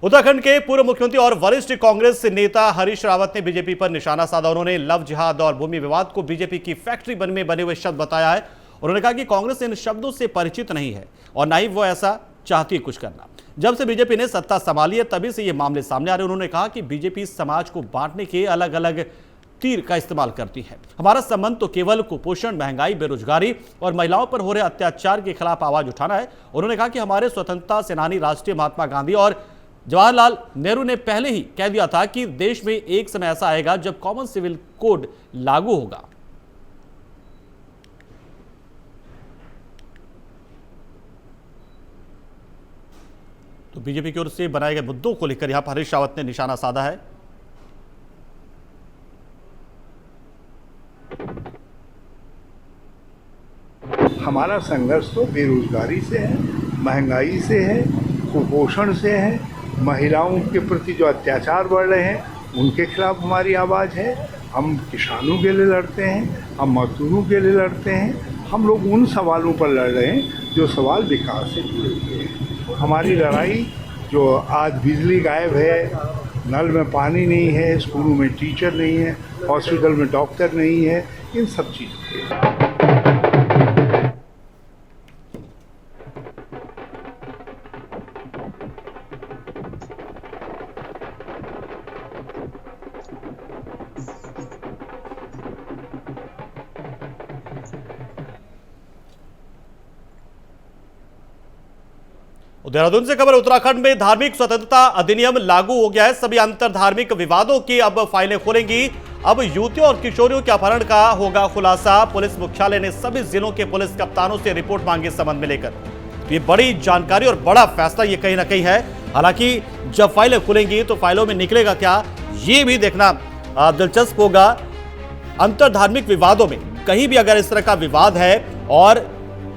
उत्तराखंड के पूर्व मुख्यमंत्री और वरिष्ठ कांग्रेस नेता हरीश रावत ने बीजेपी पर निशाना साधा। उन्होंने लव जिहाद और भूमि विवाद को बीजेपी की फैक्ट्री में बने हुए शब्द बताया है। उन्होंने कहा कि कांग्रेस इन शब्दों से परिचित नहीं है और ना ही वो ऐसा चाहती है कुछ करना। जब से बीजेपी ने सत्ता संभाली है तभी से ये मामले सामने आ रहे हैं। उन्होंने कहा कि बीजेपी समाज को बांटने के अलग अलग तीर का इस्तेमाल करती है। हमारा संबंध तो केवल कुपोषण, महंगाई, बेरोजगारी और महिलाओं पर हो रहे अत्याचार के खिलाफ आवाज उठाना है। उन्होंने कहा कि हमारे स्वतंत्रता सेनानी राष्ट्रीय महात्मा गांधी और जवाहरलाल नेहरू ने पहले ही कह दिया था कि देश में एक समय ऐसा आएगा जब कॉमन सिविल कोड लागू होगा। तो बीजेपी की ओर से बनाए गए मुद्दों को लेकर यहां पर हरीश रावत ने निशाना साधा है। हमारा संघर्ष तो बेरोजगारी से है, महंगाई से है, कुपोषण से है, महिलाओं के प्रति जो अत्याचार बढ़ रहे हैं उनके खिलाफ हमारी आवाज़ है। हम किसानों के लिए लड़ते हैं, हम मजदूरों के लिए लड़ते हैं। हम लोग उन सवालों पर लड़ रहे हैं जो सवाल विकास से जुड़े हुए हैं। हमारी लड़ाई जो आज बिजली गायब है, नल में पानी नहीं है, स्कूलों में टीचर नहीं है, हॉस्पिटल में डॉक्टर नहीं है, इन सब चीज़ों के देहरादून से खबर। उत्तराखंड में धार्मिक स्वतंत्रता अधिनियम लागू हो गया है। सभी अंतर धार्मिक विवादों की अब फाइलें खुलेंगी। अब युवतियों और किशोरियों के अपहरण का होगा खुलासा। पुलिस मुख्यालय ने सभी जिलों के पुलिस कप्तानों से रिपोर्ट मांगी इस संबंध में लेकर। ये बड़ी जानकारी और बड़ा फैसला ये कहीं ना कहीं है। हालांकि जब फाइलें खुलेंगी तो फाइलों में निकलेगा क्या, ये भी देखना दिलचस्प होगा। अंतर धार्मिक विवादों में कहीं भी अगर इस तरह का विवाद है और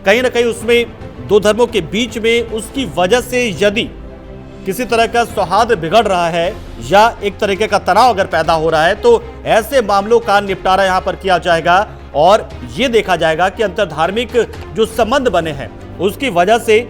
कहीं ना कहीं उसमें दो धर्मों के बीच में उसकी वजह से यदि किसी तरह का सौहार्द बिगड़ रहा है या एक तरीके का तनाव अगर पैदा हो रहा है तो ऐसे मामलों का निपटारा यहां पर किया जाएगा और यह देखा जाएगा कि अंतर धार्मिक जो संबंध बने हैं उसकी वजह से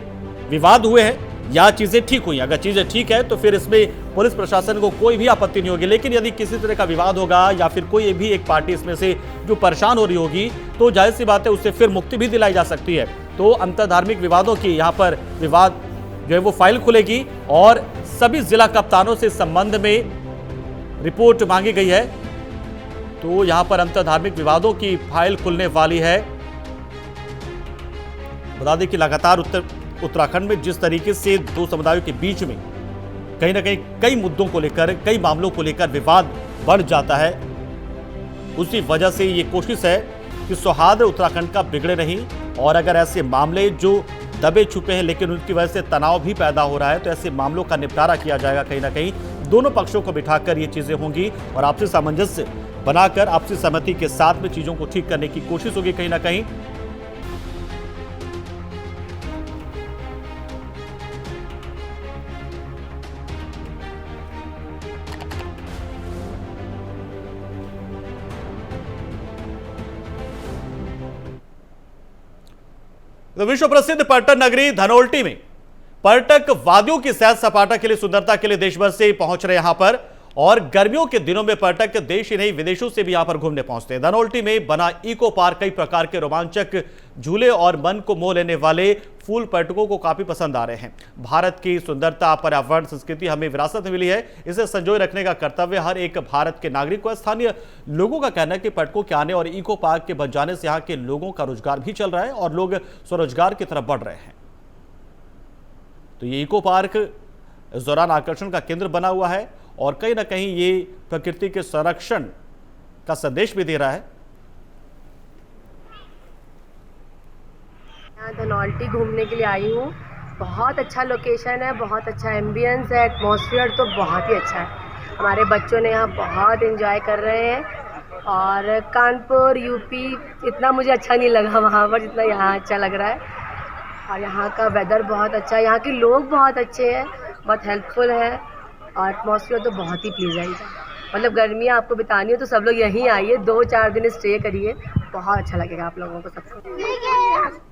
विवाद हुए हैं या चीजें ठीक हुई। अगर चीजें ठीक है तो फिर इसमें पुलिस प्रशासन को कोई भी आपत्ति नहीं होगी। लेकिन यदि किसी तरह का विवाद होगा या फिर कोई भी एक पार्टी इसमें से जो परेशान हो रही होगी तो जाहिर सी बात है उससे फिर मुक्ति भी दिलाई जा सकती है। तो अंतर धार्मिक विवादों की यहाँ पर विवाद जो है वो फाइल खुलेगी और सभी जिला कप्तानों से संबंध में रिपोर्ट मांगी गई है। तो यहाँ पर अंतर धार्मिक विवादों की फाइल खुलने वाली है। बता दें कि लगातार उत्तराखंड में जिस तरीके से दो समुदायों के बीच में कहीं ना कहीं कई मुद्दों को लेकर, कई मामलों को लेकर विवाद बढ़ जाता है, उसी वजह से ये कोशिश है कि सौहार्द उत्तराखंड का बिगड़े नहीं। और अगर ऐसे मामले जो दबे छुपे हैं लेकिन उनकी वजह से तनाव भी पैदा हो रहा है तो ऐसे मामलों का निपटारा किया जाएगा। कहीं ना कहीं दोनों पक्षों को बिठाकर ये चीजें होंगी और आपसी सामंजस्य बनाकर आपसी सहमति के साथ में चीजों को ठीक करने की कोशिश होगी कहीं ना कहीं। तो विश्व प्रसिद्ध पर्यटन नगरी धनोल्टी में पर्यटक वादियों की सैर सपाटा के लिए, सुंदरता के लिए देश भर से पहुंच रहे यहां पर। और गर्मियों के दिनों में पर्यटक देश ही नहीं विदेशों से भी यहां पर घूमने पहुंचते हैं। धनोल्टी में बना इको पार्क कई प्रकार के रोमांचक झूले और मन को मोह लेने वाले फूल पर्यटकों को काफी पसंद आ रहे हैं। भारत की सुंदरता, पर्यावरण, संस्कृति हमें विरासत में मिली है, इसे संजोए रखने का कर्तव्य हर एक भारत के नागरिक को। स्थानीय लोगों का कहना है कि पर्यटकों के आने और इको पार्क के बन जाने से यहाँ के लोगों का रोजगार भी चल रहा है और लोग स्वरोजगार की तरफ बढ़ रहे हैं। तो ये इको पार्क इस दौरान आकर्षण का केंद्र बना हुआ है और कहीं ना कहीं ये प्रकृति के संरक्षण का संदेश भी दे रहा है। यहाँ धनौल्टी घूमने के लिए आई हूँ। बहुत अच्छा लोकेशन है, बहुत अच्छा एम्बियंस है, एटमॉस्फेयर तो बहुत ही अच्छा है। हमारे बच्चों ने यहाँ बहुत एंजॉय कर रहे हैं और कानपुर, यूपी इतना मुझे अच्छा नहीं लगा वहाँ पर जितना यहाँ अच्छा लग रहा है। और यहाँ का वेदर बहुत अच्छा है, यहाँ के लोग बहुत अच्छे हैं, बहुत हेल्पफुल है और एटमॉस्फेयर तो बहुत ही प्लीजेंट है। मतलब गर्मियाँ आपको बितानी हो तो सब लोग यहीं आइए, 2-4 दिन स्टे करिए, बहुत अच्छा लगेगा आप लोगों को सबको।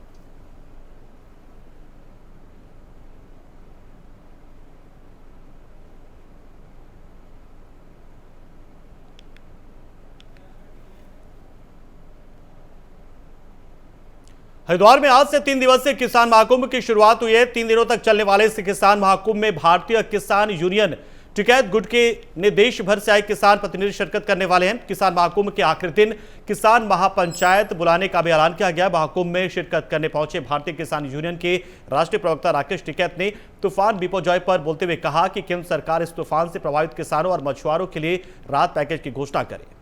हरिद्वार में आज से 3 दिवसीय किसान महाकुंभ की शुरुआत हुई है। 3 दिनों तक चलने वाले इस किसान महाकुंभ में भारतीय किसान यूनियन टिकैत गुट के ने देश भर से आए किसान प्रतिनिधि शिरकत करने वाले हैं। किसान महाकुंभ के आखिरी दिन किसान महापंचायत बुलाने का भी ऐलान किया गया। महाकुंभ में शिरकत करने पहुंचे भारतीय किसान यूनियन के राष्ट्रीय प्रवक्ता राकेश टिकैत ने तूफान बिपरजॉय पर बोलते हुए कहा कि केंद्र सरकार इस तूफान से प्रभावित किसानों और मछुआरों के लिए राहत पैकेज की घोषणा करे।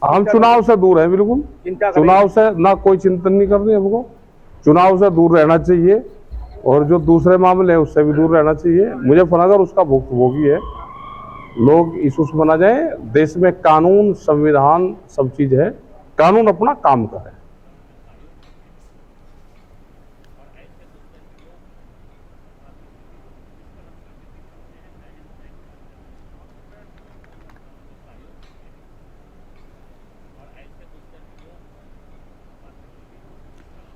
हम चुनाव से दूर हैं, बिल्कुल चुनाव से ना कोई चिंतन नहीं करनी हमको। चुनाव से दूर रहना चाहिए और जो दूसरे मामले हैं उससे भी दूर रहना चाहिए। मुजफ्फरनगर उसका भुक्तभोगी है। लोग इस उसमें ना जाए। देश में कानून संविधान सब चीज है, कानून अपना काम करे।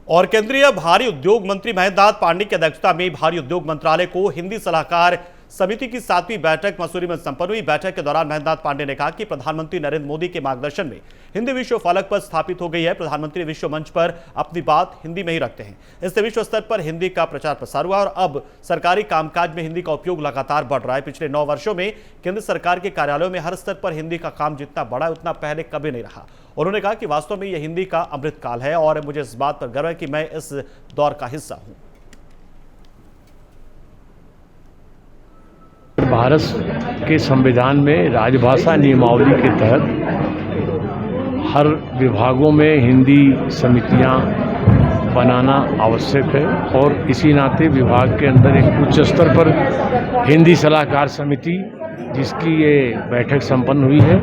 और केंद्रीय भारी उद्योग मंत्री महेंद्र नाथ पांडे की अध्यक्षता में भारी उद्योग मंत्रालय को हिंदी सलाहकार समिति की 7वीं बैठक मसूरी में संपन्न हुई। बैठक के दौरान महेंद्र नाथ पांडे ने कहा कि प्रधानमंत्री नरेंद्र मोदी के मार्गदर्शन में हिंदी विश्व फलक पर स्थापित हो गई है। प्रधानमंत्री विश्व मंच पर अपनी बात हिंदी में ही रखते हैं। इससे विश्व स्तर पर हिंदी का प्रचार प्रसार हुआ और अब सरकारी कामकाज में हिंदी का उपयोग लगातार बढ़ रहा है। पिछले 9 वर्षों में केंद्र सरकार के कार्यालयों में हर स्तर पर हिंदी का काम जितना बढ़ा है उतना पहले कभी नहीं रहा। उन्होंने कहा कि वास्तव में यह हिंदी का अमृत काल है और मुझे इस बात पर गर्व है कि मैं इस दौर का हिस्सा हूं। भारत के संविधान में राजभाषा नियमावली के तहत हर विभागों में हिंदी समितियां बनाना आवश्यक है और इसी नाते विभाग के अंदर एक उच्च स्तर पर हिंदी सलाहकार समिति जिसकी ये बैठक संपन्न हुई है,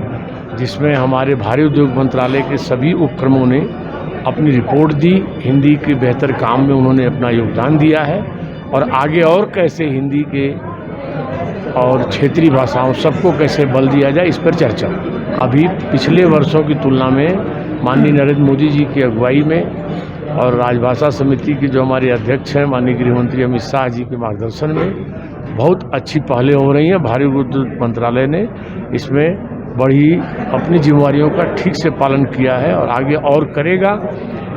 जिसमें हमारे भारी उद्योग मंत्रालय के सभी उपक्रमों ने अपनी रिपोर्ट दी। हिंदी के बेहतर काम में उन्होंने अपना योगदान दिया है और आगे और कैसे हिंदी के और क्षेत्रीय भाषाओं सबको कैसे बल दिया जाए इस पर चर्चा। अभी पिछले वर्षों की तुलना में माननीय नरेंद्र मोदी जी की अगुवाई में और राजभाषा समिति के जो हमारे अध्यक्ष हैं माननीय गृह मंत्री अमित शाह जी के मार्गदर्शन में बहुत अच्छी पहलें हो रही हैं। भारी उद्योग मंत्रालय ने इसमें बड़ी अपनी जिम्मेवारियों का ठीक से पालन किया है और आगे और करेगा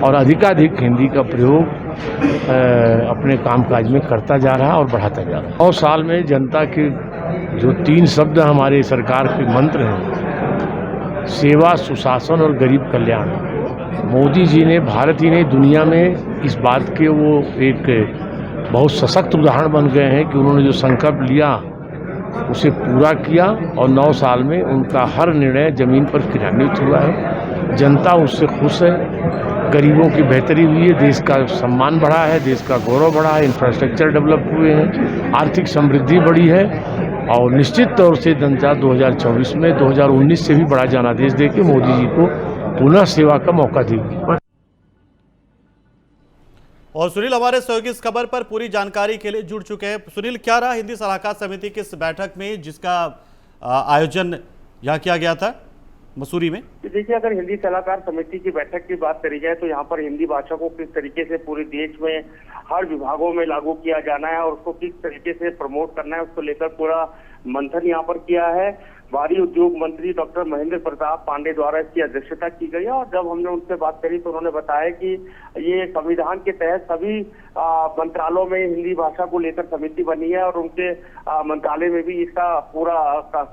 और अधिकाधिक हिंदी का प्रयोग अपने कामकाज में करता जा रहा है और बढ़ाता जा रहा है। 9 साल में जनता के जो 3 शब्द हमारे सरकार के मंत्र हैं, सेवा, सुशासन और गरीब कल्याण, मोदी जी ने भारत ही नहीं दुनिया में इस बात के वो एक बहुत सशक्त उदाहरण बन गए हैं कि उन्होंने जो संकल्प लिया उसे पूरा किया और 9 साल में उनका हर निर्णय जमीन पर क्रियान्वित हुआ है। जनता उससे खुश है, गरीबों की बेहतरी हुई है, देश का सम्मान बढ़ा है, देश का गौरव बढ़ा है, इंफ्रास्ट्रक्चर डेवलप हुए हैं, आर्थिक समृद्धि बढ़ी है और निश्चित तौर से जनता 2024 में 2019 से भी बड़ा जनादेश देके मोदी जी को पुनः सेवा का मौका देगी। और सुनील हमारे सहयोगी इस खबर पर पूरी जानकारी के लिए जुड़ चुके हैं। सुनील, क्या रहा हिंदी सलाहकार समिति की इस बैठक में जिसका आयोजन यहाँ किया गया था मसूरी में? देखिए, अगर हिंदी सलाहकार समिति की बैठक की बात करी जाए तो यहाँ पर हिंदी भाषा को किस तरीके से पूरे देश में हर विभागों में लागू किया जाना है और उसको किस तरीके से प्रमोट करना है उसको लेकर पूरा मंथन यहाँ पर किया है। भारी उद्योग मंत्री डॉक्टर महेंद्र प्रताप पांडे द्वारा इसकी अध्यक्षता की गई है और जब हमने उनसे बात करी तो उन्होंने बताया कि ये संविधान के तहत सभी मंत्रालयों में हिंदी भाषा को लेकर समिति बनी है और उनके मंत्रालय में भी इसका पूरा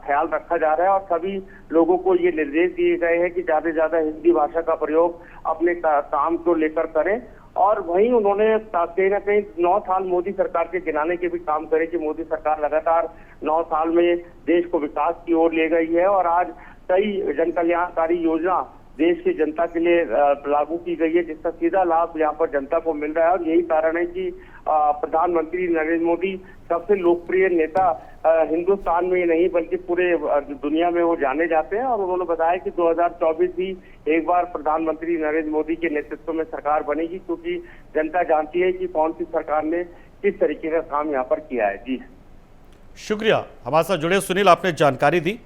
ख्याल रखा जा रहा है और सभी लोगों को ये निर्देश दिए गए हैं कि ज्यादा से ज्यादा हिंदी भाषा का प्रयोग अपने काम को लेकर करें। और वहीं उन्होंने कहीं ना कहीं 9 साल मोदी सरकार के गिनाने के भी काम करे कि मोदी सरकार लगातार 9 साल में देश को विकास की ओर ले गई है और आज कई जन कल्याणकारी योजना देश की जनता के लिए लागू की गई है जिसका सीधा लाभ यहाँ पर जनता को मिल रहा है और यही कारण है कि प्रधानमंत्री नरेंद्र मोदी सबसे लोकप्रिय नेता हिंदुस्तान में ही नहीं बल्कि पूरे दुनिया में वो जाने जाते हैं। और उन्होंने बताया कि 2024 भी एक बार प्रधानमंत्री नरेंद्र मोदी के नेतृत्व में सरकार बनेगी क्योंकि जनता जानती है कि कौन सी सरकार ने किस तरीके का काम यहाँ पर किया है। जी शुक्रिया, हमारे साथ जुड़े सुनील, आपने जानकारी दी।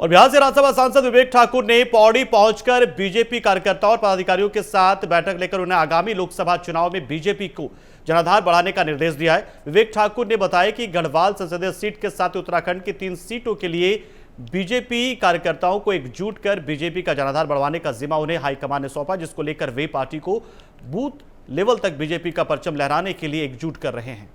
और बिहार से राज्यसभा सांसद विवेक ठाकुर ने पौड़ी पहुंचकर बीजेपी कार्यकर्ताओं और पदाधिकारियों के साथ बैठक लेकर उन्हें आगामी लोकसभा चुनाव में बीजेपी को जनाधार बढ़ाने का निर्देश दिया है। विवेक ठाकुर ने बताया कि गढ़वाल संसदीय सीट के साथ उत्तराखंड की 3 सीटों के लिए बीजेपी कार्यकर्ताओं को एकजुट कर बीजेपी का जनाधार बढ़वाने का जिम्मा उन्हें हाईकमान ने सौंपा, जिसको लेकर वे पार्टी को बूथ लेवल तक बीजेपी का परचम लहराने के लिए एकजुट कर रहे हैं।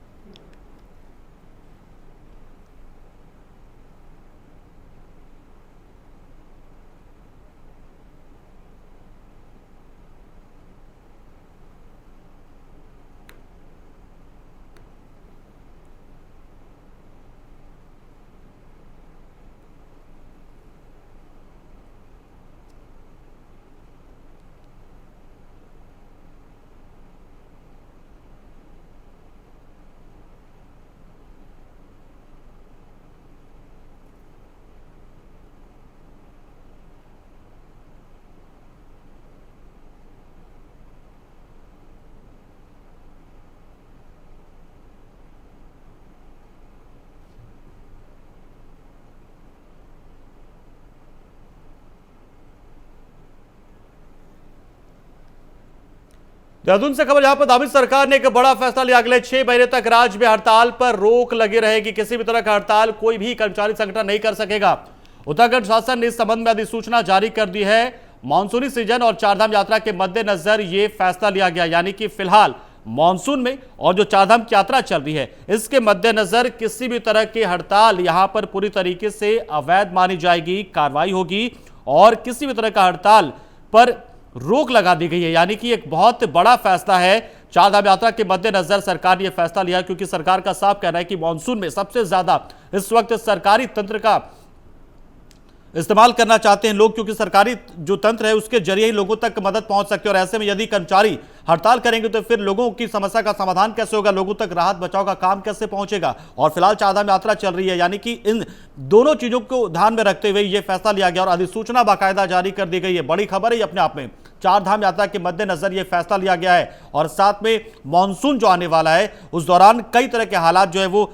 देहरादून से खबर, जहां पर दाविद सरकार ने एक बड़ा फैसला लिया। अगले 6 महीने तक राज्य में हड़ताल पर रोक लगी रहेगी। किसी भी तरह का हड़ताल कोई भी कर्मचारी संगठन नहीं कर सकेगा। उत्तराखंड शासन ने इस संबंध में अधिसूचना जारी कर दी है। मानसूनी सीजन और चारधाम यात्रा के मद्देनजर यह फैसला लिया गया, यानी कि फिलहाल मानसून में और जो चारधाम की यात्रा चल रही है इसके मद्देनजर किसी भी तरह की हड़ताल यहां पर पूरी तरीके से अवैध मानी जाएगी, कार्रवाई होगी और किसी भी तरह का हड़ताल पर रोक लगा दी गई है। यानी कि एक बहुत बड़ा फैसला है। चारधाम यात्रा के मद्देनजर सरकार ने यह फैसला लिया, क्योंकि सरकार का साफ कहना है कि मानसून में सबसे ज्यादा इस वक्त सरकारी तंत्र का इस्तेमाल करना चाहते हैं लोग, क्योंकि सरकारी जो तंत्र है उसके जरिए ही लोगों तक मदद पहुंच सकती है। और ऐसे में यदि कर्मचारी हड़ताल करेंगे तो फिर लोगों की समस्या का समाधान कैसे होगा, लोगों तक राहत बचाव का काम कैसे पहुंचेगा। और फिलहाल चारधाम यात्रा चल रही है, यानी कि इन दोनों चीजों को ध्यान में रखते हुए यह फैसला लिया गया और अधिसूचना बाकायदा जारी कर दी गई है। बड़ी खबर है अपने आप में। चारधाम यात्रा के मद्देनजर यह फैसला लिया गया है और साथ में मानसून जो आने वाला है उस दौरान कई तरह के हालात जो है वो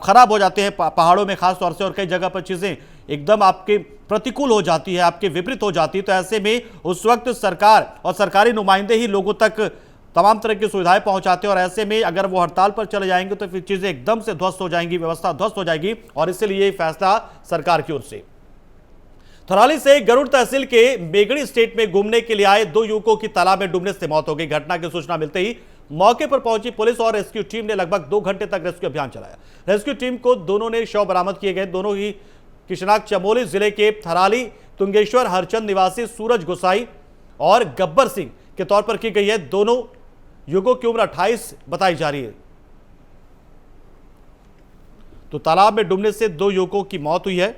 खराब हो जाते हैं पहाड़ों में खास तौर से, और कई जगह पर चीजें एकदम आपके प्रतिकूल हो जाती है, आपके विपरीत हो जाती है। तो ऐसे में उस वक्त सरकार और सरकारी नुमाइंदे ही लोगों तक तमाम तरह की सुविधाएं पहुंचाते हैं और ऐसे में अगर वो हड़ताल पर चले जाएंगे तो फिर चीजें एकदम से ध्वस्त हो जाएंगी, व्यवस्था ध्वस्त हो जाएगी। और इसलिए ये फैसला सरकार की ओर से। थराली से गरुड़ तहसील के मेगड़ी स्टेट में घूमने के लिए आए 2 युवकों की तालाब में डूबने से मौत हो गई। घटना की सूचना मिलते ही मौके पर पहुंची पुलिस और रेस्क्यू टीम ने लगभग 2 घंटे तक रेस्क्यू अभियान चलाया। रेस्क्यू टीम को दोनों ने शव बरामद किए गए। दोनों ही की शिनाख्त चमोली जिले के थराली तुंगेश्वर हरचंद निवासी सूरज गोसाई और गब्बर सिंह के तौर पर की गई है। दोनों युवकों की उम्र 28 बताई जा रही है। तो तालाब में डूबने से 2 युवकों की मौत हुई है।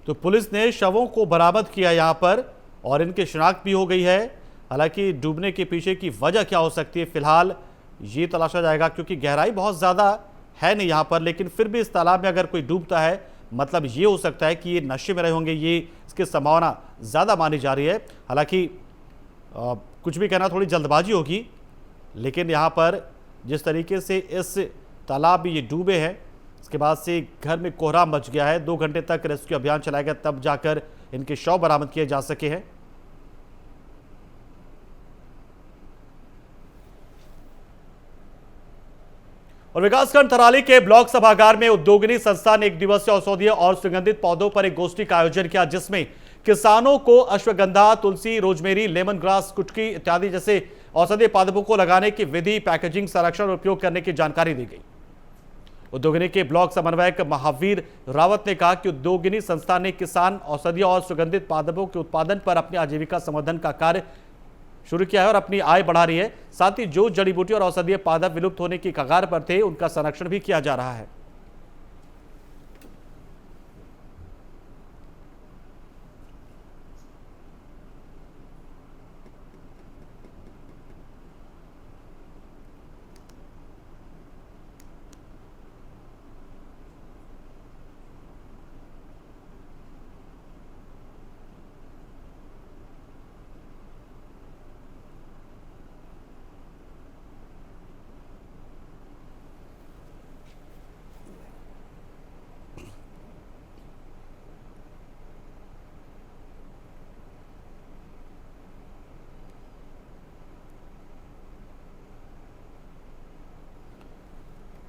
तो पुलिस ने शवों को बरामद किया यहां पर और इनकी शिनाख्त भी हो गई है। हालांकि डूबने के पीछे की वजह क्या हो सकती है फिलहाल ये तलाशा जाएगा, क्योंकि गहराई बहुत ज़्यादा है नहीं यहाँ पर, लेकिन फिर भी इस तालाब में अगर कोई डूबता है मतलब ये हो सकता है कि ये नशे में रहे होंगे, ये इसकी संभावना ज़्यादा मानी जा रही है। हालांकि कुछ भी कहना थोड़ी जल्दबाजी होगी, लेकिन यहाँ पर जिस तरीके से इस तालाब में ये डूबे हैं इसके बाद से घर में कोहराम मच गया है। 2 घंटे तक रेस्क्यू अभियान चलाया गया, तब जाकर इनके शव बरामद किए जा सके हैं। और विकासखंड थराली के ब्लॉक सभागार में उद्योगिनी संस्था ने 1 दिवसीय औषधीय और सुगंधित पौधों पर एक गोष्ठी का आयोजन किया, जिसमें किसानों को अश्वगंधा, तुलसी, रोजमेरी, लेमन ग्रास, कुटकी इत्यादि जैसे औषधीय पादपों को लगाने की विधि, पैकेजिंग, संरक्षण और उपयोग करने की जानकारी दी गई। उद्योगिनी के ब्लॉक समन्वयक महावीर रावत ने कहा कि उद्योगिनी संस्था ने किसान औषधीय और सुगंधित पादपों के उत्पादन पर अपनी आजीविका संवर्धन का कार्य शुरू किया है और अपनी आय बढ़ा रही है। साथ ही जो जड़ी बूटी और औषधीय पादप विलुप्त होने की कगार पर थे उनका संरक्षण भी किया जा रहा है।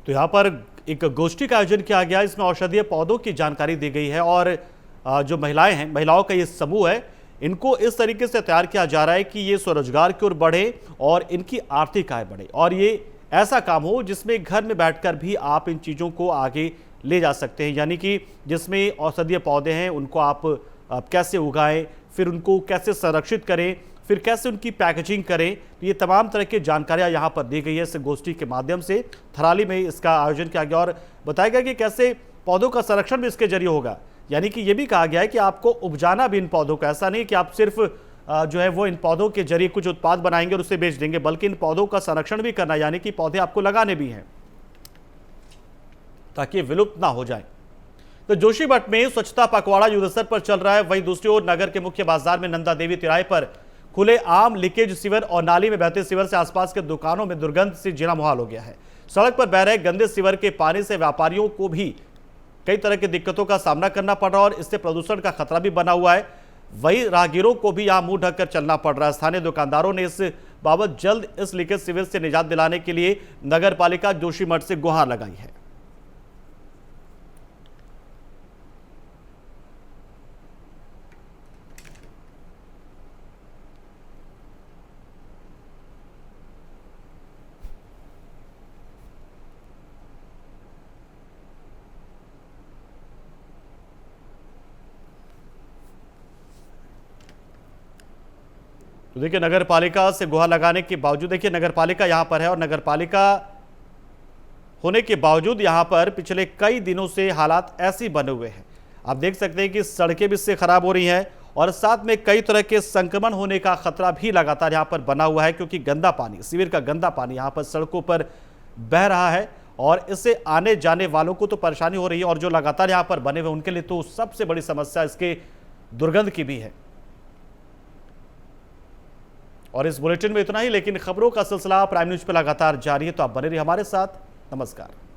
तो यहाँ पर एक गोष्ठी का आयोजन किया गया, इसमें औषधीय पौधों की जानकारी दी गई है और जो महिलाएं हैं, महिलाओं का ये समूह है, इनको इस तरीके से तैयार किया जा रहा है कि ये स्वरोजगार की ओर बढ़े और इनकी आर्थिक आय बढ़े और ये ऐसा काम हो जिसमें घर में बैठकर भी आप इन चीज़ों को आगे ले जा सकते हैं। यानी कि जिसमें औषधीय पौधे हैं उनको आप कैसे उगाएं, फिर उनको कैसे संरक्षित करें, फिर कैसे उनकी पैकेजिंग करें, तो ये तमाम तरह की जानकारियां यहाँ पर दी गई है। इस गोष्ठी के माध्यम से थराली में इसका आयोजन किया गया और बताया गया कि कैसे पौधों का संरक्षण भी इसके जरिए होगा। यानी कि ये भी कहा गया है कि आपको उपजाना भी इन पौधों को, ऐसा नहीं कि आप सिर्फ जो है वो इन पौधों के जरिए कुछ उत्पाद बनाएंगे और उसे बेच देंगे, बल्कि इन पौधों का संरक्षण भी करना, यानी कि पौधे आपको लगाने भी हैं ताकि विलुप्त ना हो जाए। तो जोशीमठ में स्वच्छता पखवाड़ा युद्धस्तर पर चल रहा है। वहीं दूसरी ओर नगर के मुख्य बाजार में नंदा देवी तिराहे पर खुले आम लीकेज सीवर और नाली में बहते सीवर से आसपास के दुकानों में दुर्गंध से जीना मुहाल हो गया है। सड़क पर बह रहे गंदे सीवर के पानी से व्यापारियों को भी कई तरह की दिक्कतों का सामना करना पड़ रहा है और इससे प्रदूषण का खतरा भी बना हुआ है। वहीं राहगीरों को भी यहां मुंह ढककर चलना पड़ रहा है। स्थानीय दुकानदारों ने इस बाबत जल्द इस लीकेज सीवर से निजात दिलाने के लिए नगर पालिका जोशीमठ से गुहार लगाई है। तो देखिए, नगर पालिका से गुहार लगाने के बावजूद, देखिए नगर पालिका यहां पर है और नगर पालिका होने के बावजूद यहां पर पिछले कई दिनों से हालात ऐसे बने हुए हैं। आप देख सकते हैं कि सड़कें भी इससे खराब हो रही हैं और साथ में कई तरह के संक्रमण होने का खतरा भी लगातार यहां पर बना हुआ है, क्योंकि गंदा पानी, सीवर का गंदा पानी यहां पर सड़कों पर बह रहा है और इससे आने जाने वालों को तो परेशानी हो रही है और जो लगातार यहां पर बने हुए उनके लिए तो सबसे बड़ी समस्या इसके दुर्गंध की भी है। और इस बुलेटिन में इतना ही, लेकिन खबरों का सिलसिला प्राइम न्यूज पर लगातार जारी है, तो आप बने रहिए हमारे साथ। नमस्कार।